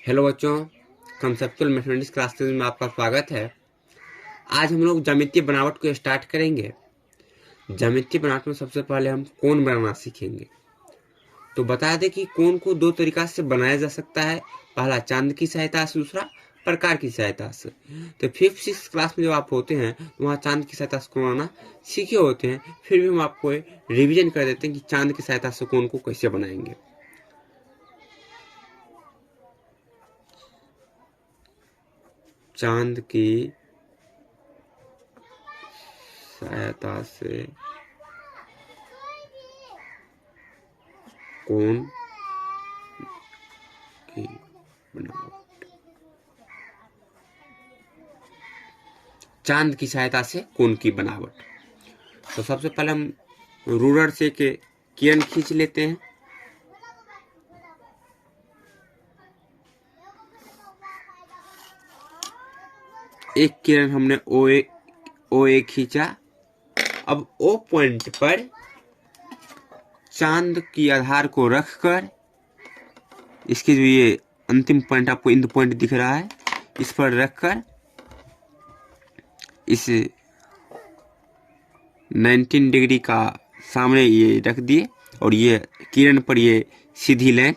Hello बच्चों, conceptual mathematics classes में आपका स्वागत है। आज हम लोग ज्यामितीय बनावट को स्टार्ट करेंगे। ज्यामितीय बनावट में सबसे पहले हम कोण बनाना सीखेंगे। तो बता दें कि कोण को दो तरीका से बनाया जा सकता है। पहला चांद की सहायता से, दूसरा प्रकार की सहायता से। तो 5th 6th क्लास में जब आप होते हैं तो वहाँ चांद की सहायता से कोण बनाना सीखे होते हैं। फिर भी हम आपको रिविजन कर देते हैं कि चांद की सहायता से कोण को कैसे बनाएंगे। चांद की सहायता से कोण की बनावट। चांद की सहायता से कोण की बनावट। तो सबसे पहले हम रूलर से के किरण खींच लेते हैं। एक किरण हमने ओ ए खींचा। अब ओ पॉइंट पर चांद की आधार को रखकर, इसके जो ये अंतिम पॉइंट आपको इंद पॉइंट दिख रहा है, इस पर रखकर इस 19 डिग्री का सामने ये रख दिए और ये किरण पर ये सीधी लाइन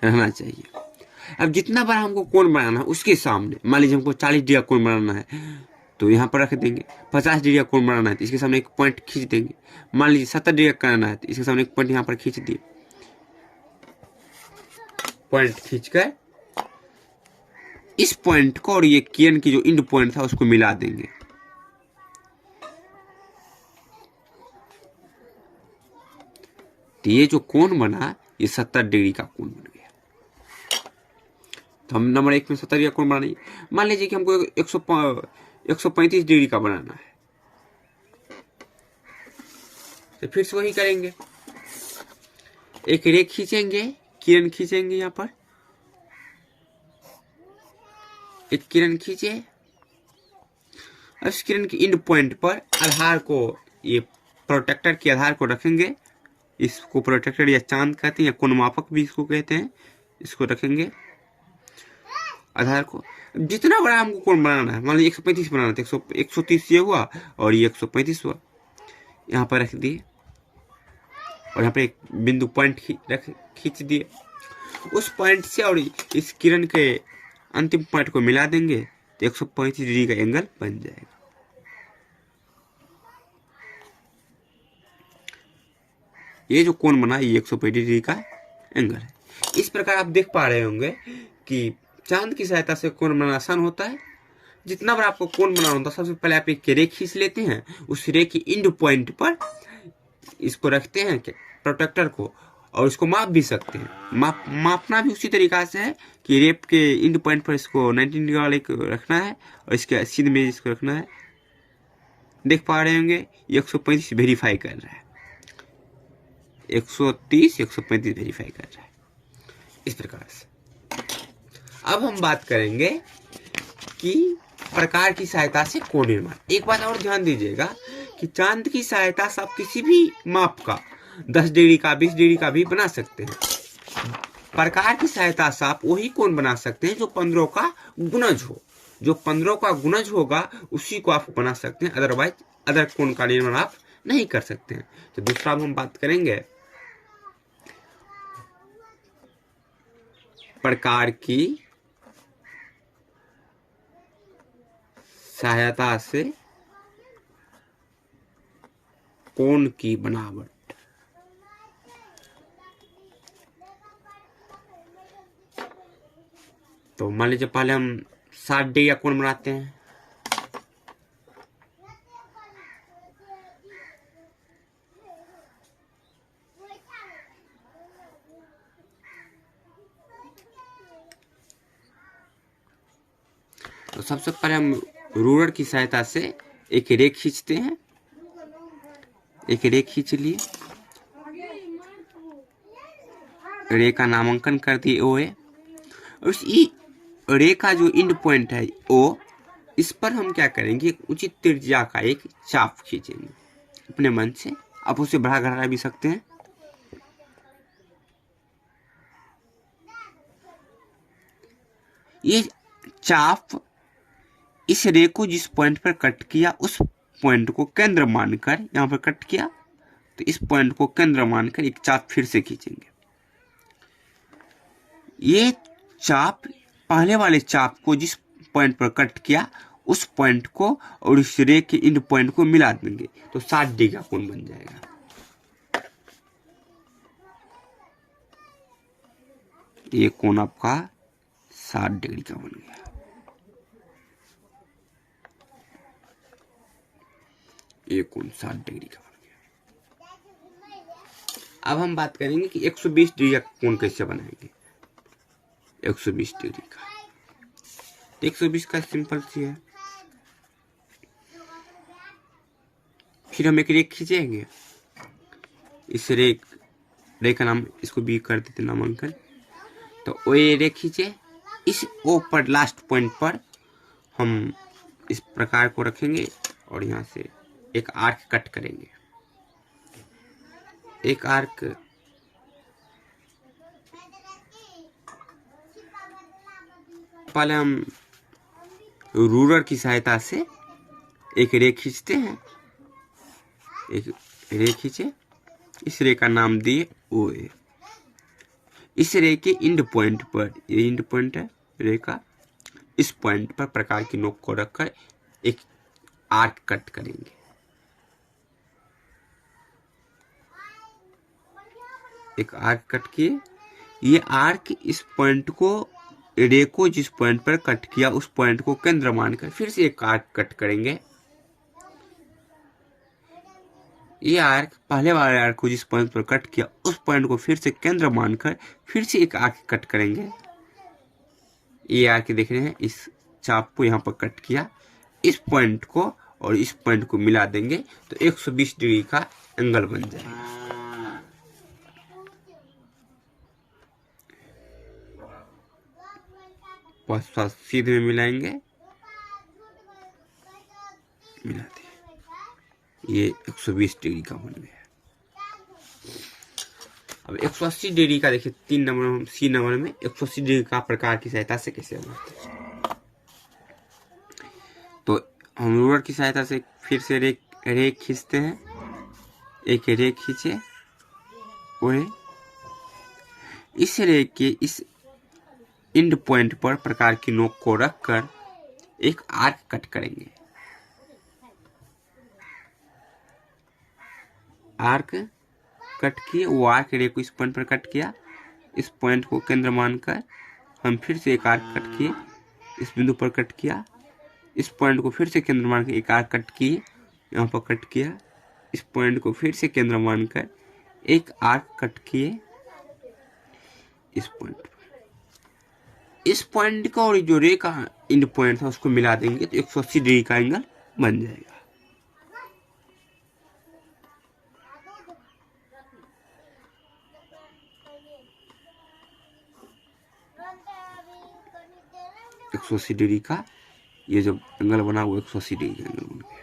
रहना चाहिए। अब जितना बड़ा हमको कोण बनाना है उसके सामने, मान लीजिए हमको 40 डिग्री का कोण बनाना है तो यहाँ पर रख देंगे। 50 डिग्री का कोण बनाना है तो इसके सामने एक पॉइंट खींच देंगे। मान लीजिए 70 डिग्री का करना है तो इसके सामने एक पॉइंट यहाँ पर खींच दिए। पॉइंट खींचकर इस पॉइंट को और ये किरण की जो इंड पॉइंट था उसको मिला देंगे। तो ये जो कोण बना ये 70 डिग्री का कोण बन गया। तो हम नंबर 1 में 70 डिग्री का कोण बनाना है। मान लीजिए कि हमको 135 डिग्री का बनाना है, तो फिर से वही करेंगे। एक रेख खींचेंगे, किरण खींचेंगे, यहाँ पर एक किरण खींचे। इस किरण की इंड पॉइंट पर आधार को, ये प्रोटेक्टर के आधार को रखेंगे। इसको प्रोटेक्टर या चांद कहते हैं या कोण मापक भी इसको कहते हैं। इसको रखेंगे आधार को। जितना बड़ा हमको कोण बनाना है, मान लीजिए 135 बनाना था, 130 ये हुआ और ये 135 हुआ, यहाँ पर रख दिए और यहाँ पे एक बिंदु पॉइंट खींच दिए। उस पॉइंट से और इस किरण के अंतिम पॉइंट को मिला देंगे तो 135 डिग्री का एंगल बन जाएगा। ये जो कोण बना ये 135 डिग्री का एंगल है। इस प्रकार आप देख पा रहे होंगे कि चांद की सहायता से कोण बनाना आसान होता है। जितना बार आपको कोण बनाना होता है, सबसे पहले आप एक रेख खींच लेते हैं, उस रेख की इंड पॉइंट पर इसको रखते हैं प्रोटेक्टर को, और इसको माप भी सकते हैं। मापना भी उसी तरीका से है कि रेप के इंड पॉइंट पर इसको 19 डिग्री वाले को रखना है और इसके सीध में इसको रखना है। देख पा रहे होंगे 135 वेरीफाई कर रहा है, 130 135 वेरीफाई कर रहा है। इस प्रकार से अब हम बात करेंगे कि प्रकार की सहायता से कोण निर्माण। एक बात और ध्यान दीजिएगा कि चांद की सहायता से आप किसी भी माप का 10 डिग्री का 20 डिग्री का भी बना सकते हैं। प्रकार की सहायता से आप वही कोण बना सकते हैं जो 15 का गुणज हो। जो 15 का गुणज होगा उसी को आप बना सकते हैं, अदरवाइज अदर कोण का निर्माण आप नहीं कर सकते हैं। तो दूसरा हम बात करेंगे प्रकार की सहायता से कोण की बनावट। तो मान लीजिए पहले हम 60 डिग्री का कोण बनाते हैं। तो सबसे पहले हम रूलर की सहायता से एक रेख खींचते हैं। एक रेख खींच लिए, रेख का नामांकन कर दिए ओ ए। उस रेख का जो इंड पॉइंट है ओ, इस पर हम क्या करेंगे, एक उचित त्रिज्या का एक चाप खींचेंगे अपने मन से। आप उसे बढ़ा घटा भी सकते हैं। ये चाप इस रे को जिस पॉइंट पर कट किया उस पॉइंट को केंद्र मानकर यहाँ पर कट किया, तो इस पॉइंट को केंद्र मानकर एक चाप फिर से खींचेंगे। ये चाप पहले वाले चाप को जिस पॉइंट पर कट किया उस पॉइंट को और इस रे के इन पॉइंट को मिला देंगे, तो 60 डिग्री का कोण बन जाएगा। ये कोण आपका 60 डिग्री का बन गया। ये कोण 60 डिग्री का बन गया। अब हम बात करेंगे कि 120 डिग्री का कोण कैसे बनाएंगे। 120 डिग्री का 120 का सिंपल सी है। फिर हम एक रेख खींचेंगे। इस रे का नाम इसको भी कर देते नामांकन। तो वो ये रेख खींचे, इस ओ पर लास्ट पॉइंट पर हम इस प्रकार को रखेंगे और यहाँ से एक आर्क कट करेंगे। एक आर्क पहले हम रूलर की सहायता से एक रेख खींचते हैं। एक रेख खींचे, इस रे का नाम दिए ओ ए। इस रे के इंड पॉइंट पर, ये इंड पॉइंट है रे का, इस पॉइंट पर प्रकार की नोक को रखकर एक आर्क कट करेंगे। एक आर्क कट किए, ये आर्क इस पॉइंट को, रे को जिस पॉइंट पर कट किया उस पॉइंट को केंद्र मानकर फिर से एक आर्क कट करेंगे। ये आर्क पहले वाले आर्क को जिस पॉइंट पर कट किया उस पॉइंट को फिर से केंद्र मानकर फिर से एक आर्क कट करेंगे। ये आर्क देख रहे हैं, इस चाप को यहाँ पर कट किया, इस पॉइंट को और इस पॉइंट को मिला देंगे तो 120 डिग्री का एंगल बन जाएगा। सीधे में मिलाएंगे, मिला दिए, ये 120 डिग्री का बन गया। अब 180 डिग्री का देखिए 3 नंबर सी नंबर में 180 डिग्री का प्रकार की सहायता से कैसे बनाते हैं। तो हम रूलर की सहायता से फिर से रेख खींचते हैं। एक रेख खींचे और इस रेख के इस इंड पॉइंट पर प्रकार की नोक को रखकर एक आर्क कट करेंगे। आर्क कट किए, वो आर्क रे को इस पॉइंट पर कट किया, इस पॉइंट को केंद्र मानकर हम फिर से एक आर्क कट किए, इस बिंदु पर कट किया, इस पॉइंट को फिर से केंद्र मानकर एक आर्क कट किए, यहाँ पर कट किया, इस पॉइंट को फिर से केंद्र मानकर एक आर्क कट किए इस पॉइंट पर। इस पॉइंट का और जो रे का इंड पॉइंट था उसको मिला देंगे तो 180 डिग्री का एंगल बन जाएगा। एक 180 डिग्री का ये जो एंगल बना वो 180 डिग्री का एंगल बन गया।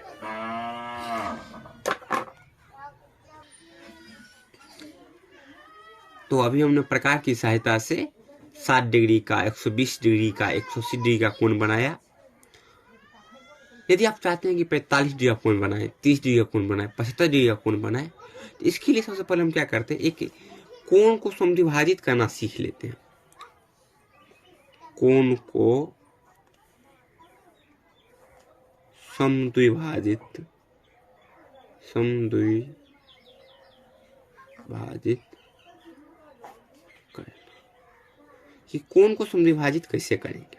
तो अभी हमने प्रकार की सहायता से 60 डिग्री का, 120 डिग्री का, 180 डिग्री का कोण बनाया। यदि आप चाहते हैं कि 45 डिग्री का कोण बनाए, 30 डिग्री का कोण बनाए, 75 डिग्री का कोण बनाए, तो इसके लिए सबसे पहले हम क्या करते हैं, एक कोण को समद्विभाजित करना सीख लेते हैं। कोण को समद्विभाजित कि कोण को समद्विभाजित कैसे करेंगे,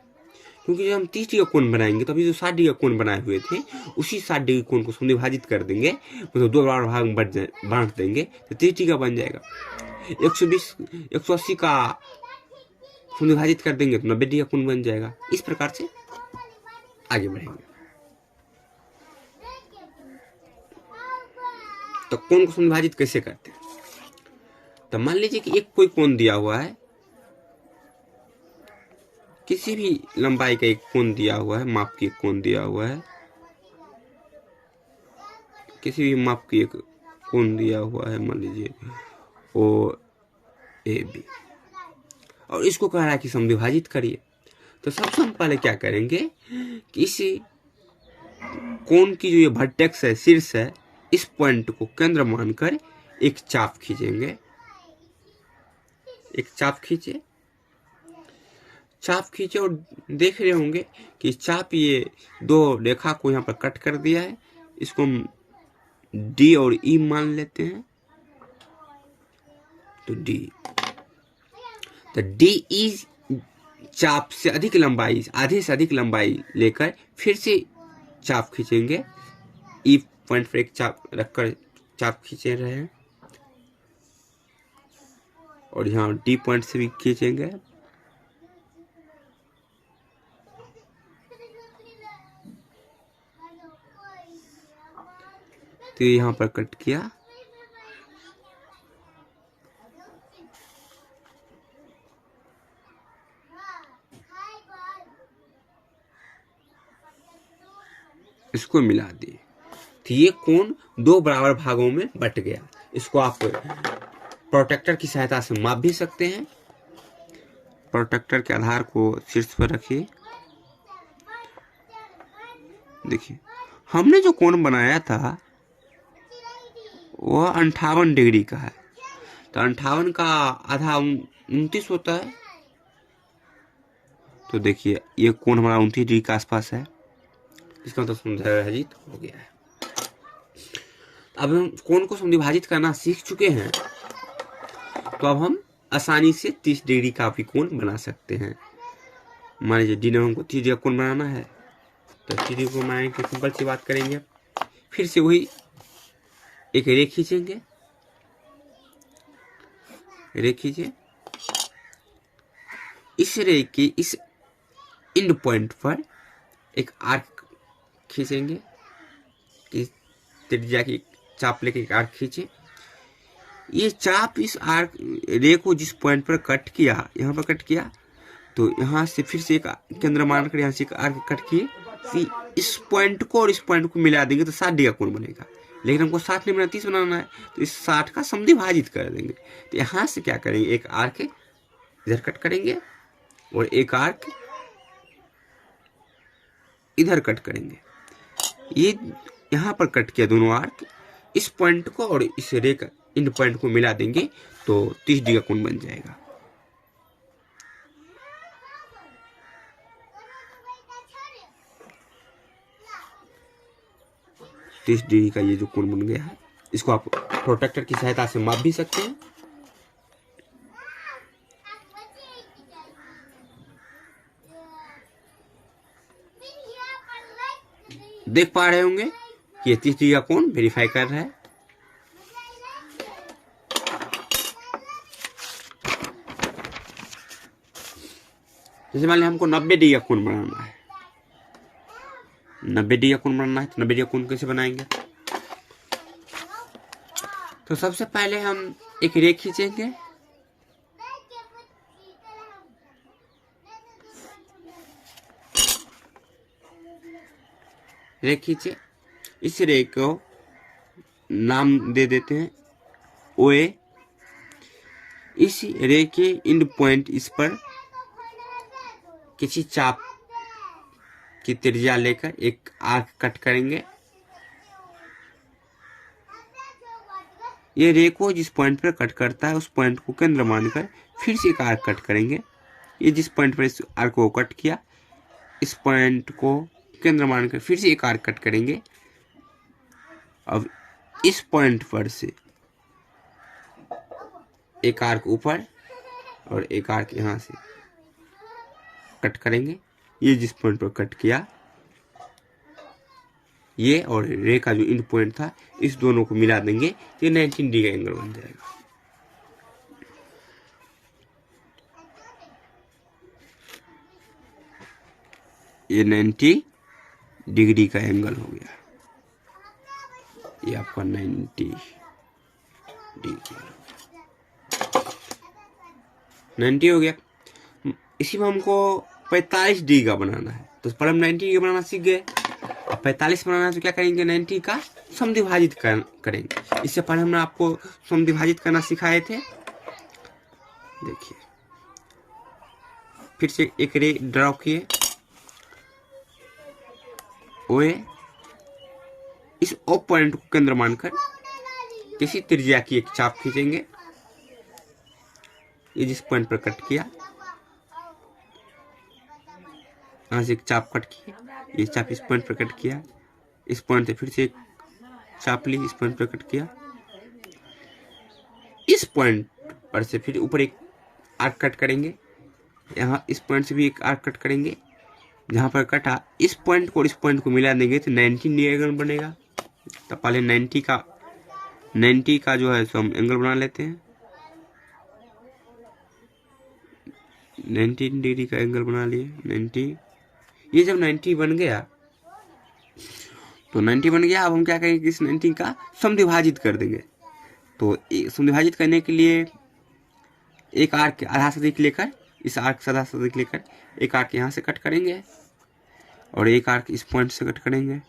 क्योंकि जब हम 30 डिग्री का कोण बनाएंगे तो अभी जो 60 डिग्री का कोण बनाए हुए थे उसी 60 डिग्री कोण को समद्विभाजित कर देंगे, मतलब 2 बराबर भाग में बांट देंगे तो 30 डिग्री का बन जाएगा। 180 का समद्विभाजित कर देंगे तो 90 डिग्री का कोण बन जाएगा। इस प्रकार से आगे बढ़ेंगे। तो कोण को समद्विभाजित कैसे करते हैं, तो मान लीजिए कि एक कोई कोण दिया हुआ है, किसी भी लंबाई का एक कोण दिया हुआ है, माप की एक कोण दिया हुआ है, किसी भी माप की एक कोण दिया हुआ है, मान लीजिए ओ ए बी, और इसको कह रहा है कि समद्विभाजित करिए। तो सबसे हम पहले क्या करेंगे कि इस कोण की जो ये वर्टेक्स है, शीर्ष है, इस पॉइंट को केंद्र मानकर एक चाप खींचेंगे। एक चाप खींचे, चाप खींचे और देख रहे होंगे कि चाप ये दो रेखा को यहाँ पर कट कर दिया है। इसको हम डी और ई मान लेते हैं। तो डी, तो डी ई चाप से अधिक लंबाई, आधे से अधिक लंबाई लेकर फिर से चाप खींचेंगे। ई पॉइंट पर एक चाप रखकर चाप खींचे रहे हैं और यहाँ डी पॉइंट से भी खींचेंगे। तो यहाँ पर कट किया। इसको मिला दिए तो ये कोण दो बराबर भागों में बट गया। इसको आप प्रोटेक्टर की सहायता से माप भी सकते हैं। प्रोटेक्टर के आधार को शीर्ष पर रखिए। देखिए हमने जो कोण बनाया था वह 58 डिग्री का है। तो 58 का आधा 29 होता है। तो देखिए ये कोण हमारा 29 डिग्री के आसपास है। इसका मतलब समद्विभाजित हो गया है। अब हम कोण को समद्विभाजित करना सीख चुके हैं, तो अब हम आसानी से 30 डिग्री का भी कोण बना सकते हैं। मान लीजिए डी ने हमको 30 डिग्री का कोण बनाना है, तो 30 डिग्री को बनाने की सिंपल सी बात करेंगे। फिर से वही एक रे खींचेंगे। रे खींचे, इस रे के इस एंड पॉइंट पर एक आर्क खींचेंगे। इस त्रिज्या की चाप लेके एक आर्क खींचे। ये चाप इस आर्क रे को जिस पॉइंट पर कट किया, यहाँ पर कट किया, तो यहाँ से फिर से एक केंद्र मानकर यहाँ से एक आर्क कट किए। फिर इस पॉइंट को और इस पॉइंट को मिला देंगे तो 60 डिग्री का कोण बनेगा। लेकिन हमको 60 नहीं बनाना, 30 बनाना है, तो इस 60 का समद्विभाजित कर देंगे। तो यहाँ से क्या करेंगे, एक आर्क इधर कट करेंगे और एक आर्क इधर कट करेंगे। ये यहाँ पर कट किया दोनों आर्क, इस पॉइंट को और इस रे का इन पॉइंट को मिला देंगे तो 30 डिग्री का कोण बन जाएगा। तीस डिग्री का ये जो कोण बन गया है, इसको आप प्रोटेक्टर की सहायता से माप भी सकते हैं। देख पा रहे होंगे कि ये 30 डिग्री का कोण वेरीफाई कर रहा है। जैसे मान लिया हमको 90 डिग्री का कोण बनाना है। 90 डिग्री का कोण बनाना है तो 90 डिग्री का कोण कैसे बनाएंगे? तो सबसे पहले हम एक रे खींचेंगे। रे खींचे, इस रे को नाम दे देते हैं OA। इस रे के एंड पॉइंट इस पर किसी चाप की त्रिज्या लेकर एक आर्क कट करेंगे। ये रे को जिस पॉइंट पर कट करता है उस पॉइंट को केंद्र मानकर फिर से एक आर्क कट करेंगे। ये जिस पॉइंट पर इस आर्क को कट किया, इस पॉइंट को केंद्र मानकर फिर से एक आर्क कट करेंगे। अब इस पॉइंट पर से एक आर्क ऊपर और एक आर्क यहाँ से कट करेंगे। ये जिस पॉइंट पर कट किया, ये और रे का जो एंड पॉइंट था, इस दोनों को मिला देंगे तो ये 19 डिग्री का एंगल बन जाएगा। ये 90 डिग्री का एंगल हो गया। ये आपका 90 हो गया। इसी में हमको 45 डिग्री का बनाना है, तो पर हम 90 डिग्री का बनाना सीख गए। अब 45 बनाना है तो क्या करेंगे, 90 का समद्विभाजित करेंगे। इससे पहले हमने आपको समद्विभाजित करना सिखाए थे। देखिए फिर से एक रे ड्रॉ किए, ओए इस ओ पॉइंट को केंद्र मानकर किसी त्रिज्या की एक चाप खींचेंगे। ये जिस पॉइंट पर कट किया, यहाँ से एक चाप कट किया, ये चाप इस पॉइंट पर कट किया, इस पॉइंट से फिर से एक चाप ली, इस पॉइंट पर कट किया, इस पॉइंट पर से फिर ऊपर एक आर्क कट करेंगे, यहाँ इस पॉइंट से भी एक आर्क कट करेंगे, जहाँ पर कटा इस पॉइंट को और इस पॉइंट को मिला देंगे तो 90 डिग्री एंगल बनेगा। तो पहले 90 का जो है सो हम एंगल बना लेते हैं। 90 डिग्री का एंगल बना लिए, 90। ये जब 90 बन गया तो 90 बन गया, अब हम क्या करेंगे, इस 90 का समद्विभाजित कर देंगे। तो समद्विभाजित करने के लिए एक आर्क आधा सदिक लेकर, इस आर्क से आधा सदिक लेकर एक आर्क यहाँ से कट करेंगे और एक आर्क इस पॉइंट से कट करेंगे।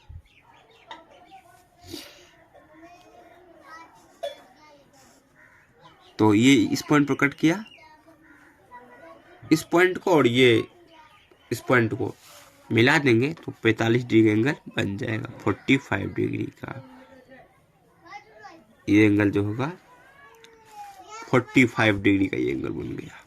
तो ये इस पॉइंट पर कट किया, इस पॉइंट को और ये इस पॉइंट को मिला देंगे तो 45 डिग्री एंगल बन जाएगा। 45 डिग्री का ये एंगल जो होगा 45 डिग्री का ये एंगल बन गया।